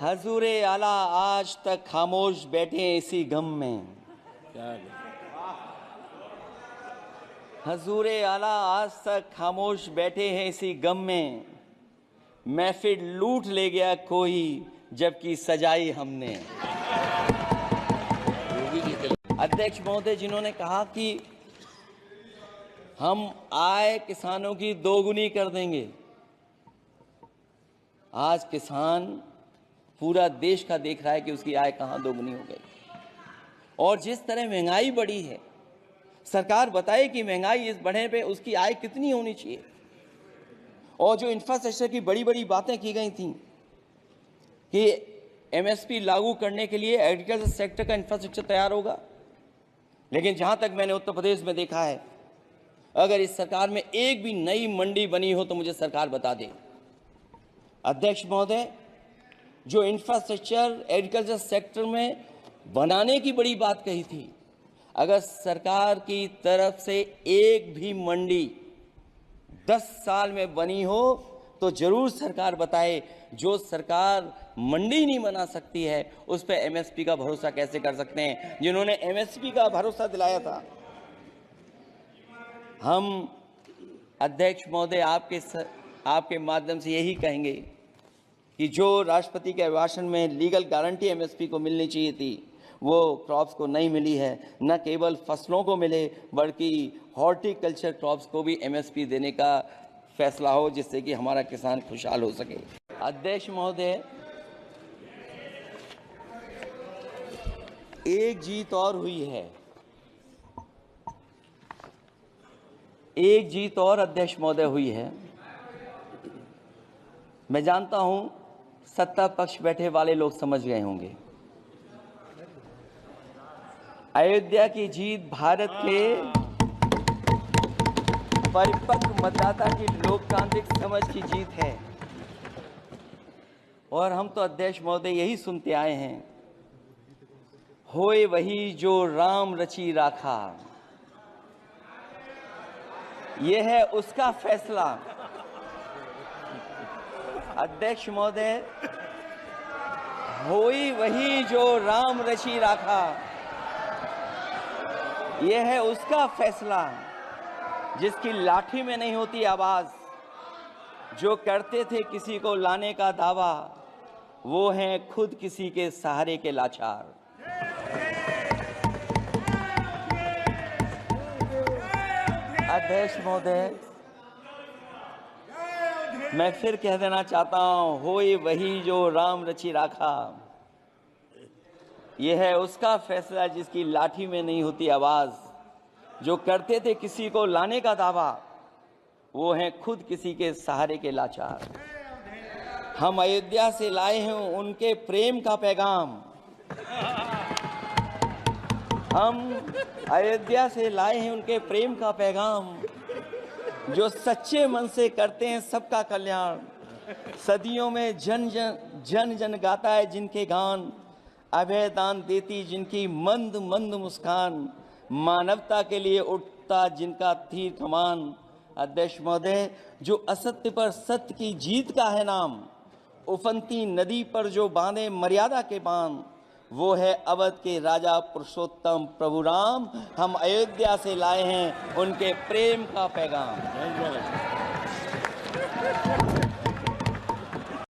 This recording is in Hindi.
हजूरे आला आज तक खामोश बैठे इसी गम में। हजूरे आला आज तक खामोश बैठे हैं इसी गम में। महफिल लूट ले गया कोई जबकि सजाई हमने। अध्यक्ष महोदय, जिन्होंने कहा कि हम आय किसानों की दोगुनी कर देंगे, आज किसान पूरा देश का देख रहा है कि उसकी आय कहां दोगुनी हो गई। और जिस तरह महंगाई बढ़ी है, सरकार बताए कि महंगाई इस बढ़ने पे उसकी आय कितनी होनी चाहिए। और जो इंफ्रास्ट्रक्चर की बड़ी बड़ी बातें की गई थी कि एमएसपी लागू करने के लिए एग्रीकल्चर सेक्टर का इंफ्रास्ट्रक्चर तैयार होगा, लेकिन जहां तक मैंने उत्तर प्रदेश में देखा है, अगर इस सरकार में एक भी नई मंडी बनी हो तो मुझे सरकार बता दे। अध्यक्ष महोदय, जो इंफ्रास्ट्रक्चर एग्रीकल्चर सेक्टर में बनाने की बड़ी बात कही थी, अगर सरकार की तरफ से एक भी मंडी 10 साल में बनी हो तो जरूर सरकार बताए। जो सरकार मंडी नहीं बना सकती है उस पर एमएसपी का भरोसा कैसे कर सकते हैं, जिन्होंने एमएसपी का भरोसा दिलाया था। हम अध्यक्ष महोदय आपके माध्यम से यही कहेंगे कि जो राष्ट्रपति के अभिभाषण में लीगल गारंटी एमएसपी को मिलनी चाहिए थी, वो क्रॉप्स को नहीं मिली है। न केवल फसलों को मिले बल्कि हॉर्टिकल्चर क्रॉप्स को भी एमएसपी देने का फैसला हो, जिससे कि हमारा किसान खुशहाल हो सके। अध्यक्ष महोदय, एक जीत और हुई है, एक जीत और अध्यक्ष महोदय हुई है। मैं जानता हूं सत्ता पक्ष बैठे वाले लोग समझ गए होंगे। अयोध्या की जीत भारत के परिपक्व मतदाता की लोकतांत्रिक समझ की जीत है। और हम तो अध्यक्ष महोदय यही सुनते आए हैं, होए वही जो राम रची राखा, ये है उसका फैसला। अध्यक्ष महोदय, होई वही जो राम रची राखा, यह है उसका फैसला, जिसकी लाठी में नहीं होती आवाज। जो करते थे किसी को लाने का दावा, वो हैं खुद किसी के सहारे के लाचार। अध्यक्ष महोदय, मैं फिर कह देना चाहता हूं, होए वही जो राम रची राखा, यह है उसका फैसला जिसकी लाठी में नहीं होती आवाज। जो करते थे किसी को लाने का दावा, वो हैं खुद किसी के सहारे के लाचार। हम अयोध्या से लाए हैं उनके प्रेम का पैगाम। हम अयोध्या से लाए हैं उनके प्रेम का पैगाम, जो सच्चे मन से करते हैं सबका कल्याण। सदियों में जन जन गाता है जिनके गान, अभय दान देती जिनकी मंद मंद मुस्कान, मानवता के लिए उठता जिनका तीर कमान। अध्यक्ष महोदय, जो असत्य पर सत्य की जीत का है नाम, उफनती नदी पर जो बांधे मर्यादा के बांध, वो है अवध के राजा पुरुषोत्तम प्रभु राम। हम अयोध्या से लाए हैं उनके प्रेम का पैगाम।